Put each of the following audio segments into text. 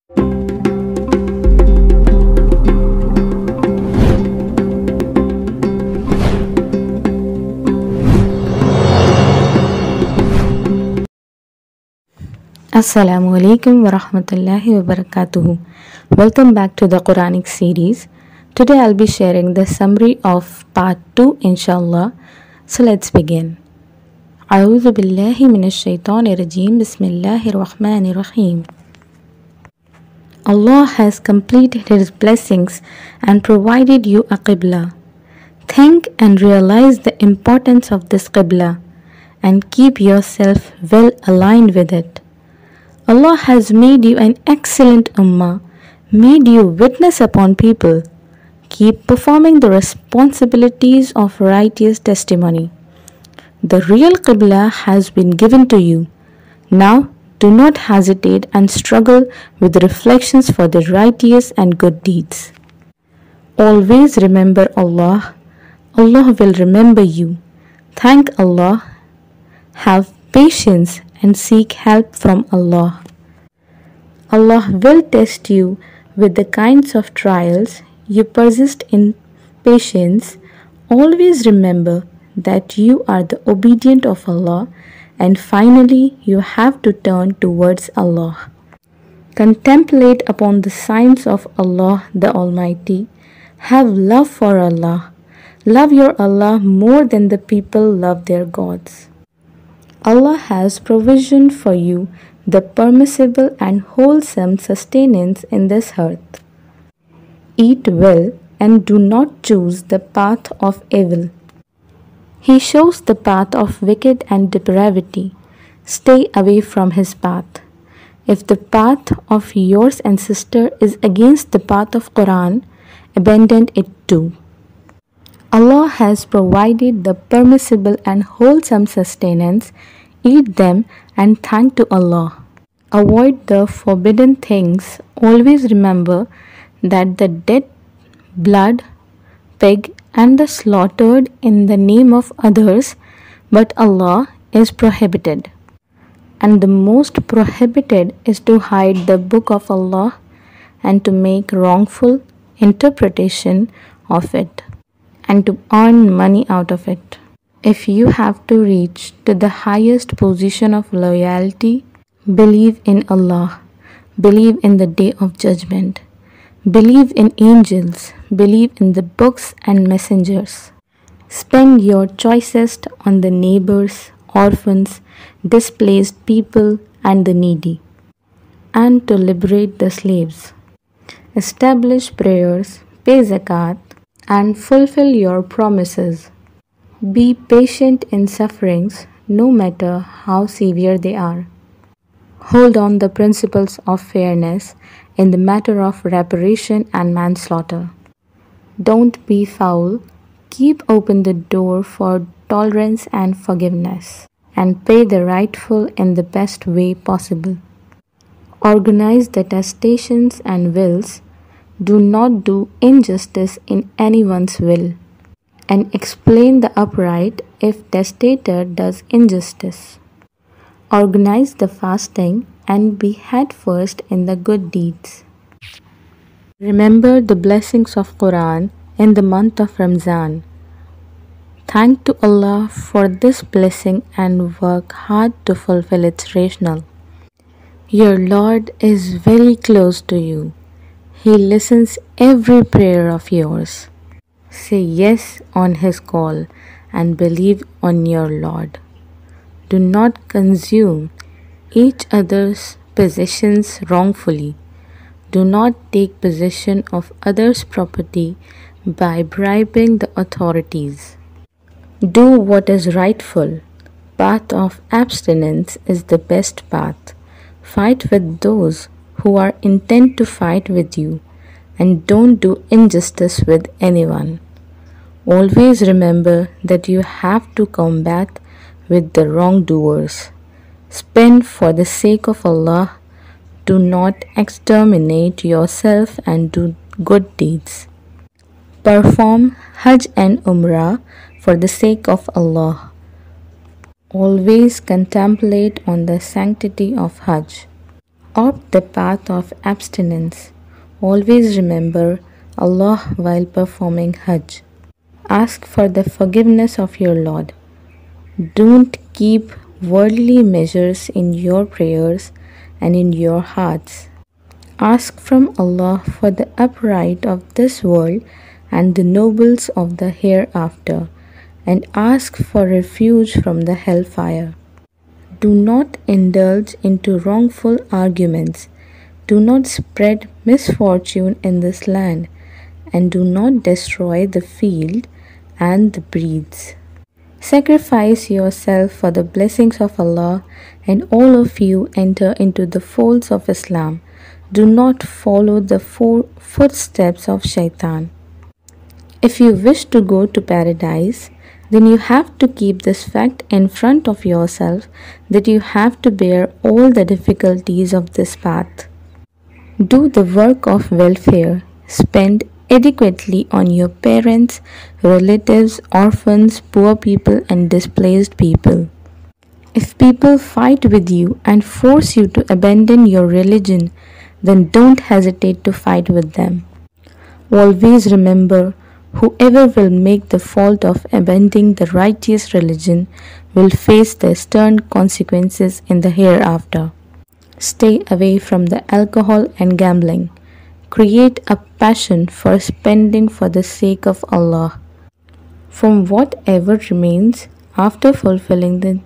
Assalamu alaikum wa rahmatullahi wa barakatuhu. Welcome back to the Quranic series. Today I'll be sharing the summary of part 2 inshallah. So let's begin. A'udhu billahi minash shaitanir rajim. Bismillahir rahmanir rahim. Allah has completed His blessings and provided you a qibla. Think and realize the importance of this qibla and keep yourself well aligned with it. Allah has made you an excellent ummah, made you witness upon people. Keep performing the responsibilities of righteous testimony. The real Qibla has been given to you. Now, do not hesitate and struggle with reflections for the righteous and good deeds. Always remember Allah. Allah will remember you. Thank Allah. Have patience and seek help from Allah. Allah will test you with the kinds of trials. You persist in patience. Always remember that you are the obedient of Allah, and finally you have to turn towards Allah. Contemplate upon the signs of Allah the Almighty. Have love for Allah. Love your Allah more than the people love their gods. Allah has provisioned for you the permissible and wholesome sustenance in this earth. Eat well and do not choose the path of evil. He shows the path of wicked and depravity. Stay away from his path. If the path of yours and sister is against the path of Quran, abandon it too. Allah has provided the permissible and wholesome sustenance. Eat them and thank to Allah. Avoid the forbidden things. Always remember that the dead, blood, pig, and the slaughtered in the name of others but Allah is prohibited. And the most prohibited is to hide the book of Allah and to make wrongful interpretation of it and to earn money out of it. If you have to reach to the highest position of loyalty, believe in Allah, believe in the day of judgment, believe in angels, believe in the books and messengers. Spend your choicest on the neighbors, orphans, displaced people, and the needy, and to liberate the slaves. Establish prayers, pay zakat, and fulfill your promises. Be patient in sufferings, no matter how severe they are. Hold on the principles of fairness in the matter of reparation and manslaughter. Don't be foul. Keep open the door for tolerance and forgiveness, and pay the rightful in the best way possible. Organize the testations and wills. Do not do injustice in anyone's will, and explain the upright if testator does injustice. Organize the fasting and be headfirst in the good deeds. Remember the blessings of Quran in the month of Ramzan. Thank to Allah for this blessing and work hard to fulfill its rationale. Your Lord is very close to you. He listens every prayer of yours. Say yes on His call and believe on your Lord. Do not consume each other's possessions wrongfully. Do not take possession of others' property by bribing the authorities. Do what is rightful. Path of abstinence is the best path. Fight with those who are intent to fight with you, and don't do injustice with anyone. Always remember that you have to combat with the wrongdoers. Spend for the sake of Allah. Do not exterminate yourself and do good deeds. Perform Hajj and Umrah for the sake of Allah. Always contemplate on the sanctity of Hajj. Opt the path of abstinence. Always remember Allah while performing Hajj. Ask for the forgiveness of your Lord. Don't keep worldly measures in your prayers and in your hearts. Ask from Allah for the upright of this world and the nobles of the hereafter, and ask for refuge from the hellfire. Do not indulge into wrongful arguments. Do not spread misfortune in this land, and do not destroy the field and the breeds. Sacrifice yourself for the blessings of Allah, and all of you enter into the folds of Islam. Do not follow the footsteps of Shaitan. If you wish to go to paradise, then you have to keep this fact in front of yourself that you have to bear all the difficulties of this path. Do the work of welfare. Spend adequately on your parents, relatives, orphans, poor people, and displaced people. If people fight with you and force you to abandon your religion, then don't hesitate to fight with them. Always remember, whoever will make the fault of abandoning the righteous religion will face the stern consequences in the hereafter. Stay away from the alcohol and gambling. Create a passion for spending for the sake of Allah. From whatever remains after fulfilling the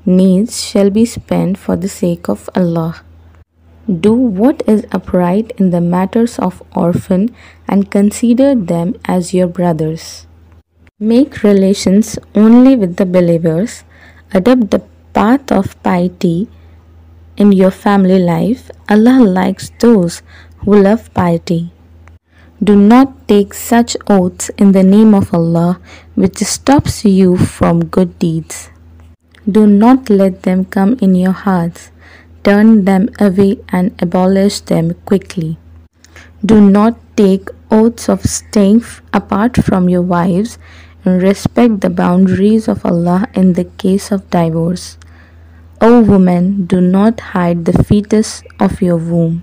needs shall be spent for the sake of Allah. Do what is upright in the matters of orphan and consider them as your brothers. Make relations only with the believers. Adopt the path of piety in your family life. Allah likes those who love piety. Do not take such oaths in the name of Allah which stops you from good deeds. Do not let them come in your hearts. Turn them away and abolish them quickly. Do not take oaths of staying apart from your wives, and respect the boundaries of Allah in the case of divorce. O women, do not hide the fetus of your womb.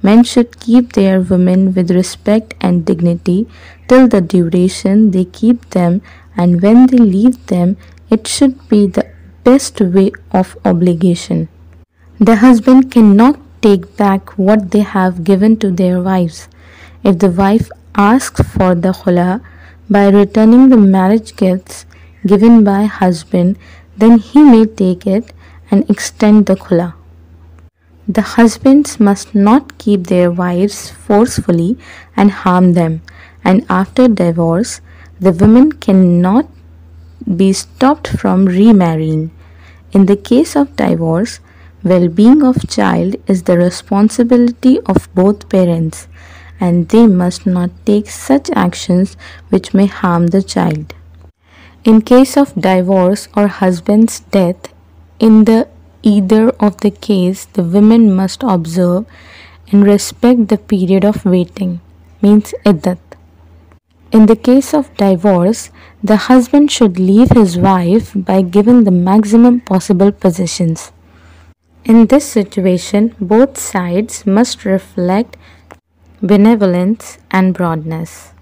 Men should keep their women with respect and dignity till the duration they keep them, and when they leave them, it should be the best way of obligation. The husband cannot take back what they have given to their wives. If the wife asks for the khula by returning the marriage gifts given by husband, then he may take it and extend the khula. The husbands must not keep their wives forcefully and harm them, and after divorce, the women cannot be stopped from remarrying. In the case of divorce, well-being of child is the responsibility of both parents, and they must not take such actions which may harm the child. In case of divorce or husband's death, in either of the case, the women must observe and respect the period of waiting, means iddat. In the case of divorce, the husband should leave his wife by giving the maximum possible possessions. In this situation, both sides must reflect benevolence and broadness.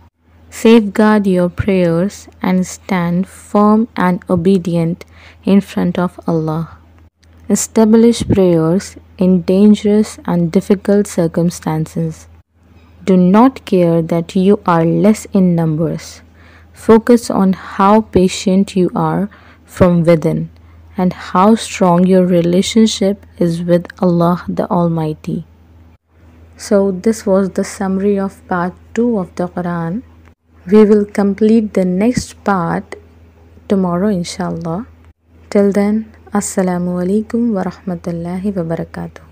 Safeguard your prayers and stand firm and obedient in front of Allah. Establish prayers in dangerous and difficult circumstances. Do not care that you are less in numbers. Focus on how patient you are from within and how strong your relationship is with Allah the Almighty. So this was the summary of part 2 of the Quran. We will complete the next part tomorrow inshallah. Till then, Assalamu alaikum wa rahmatullahi wa barakatuh.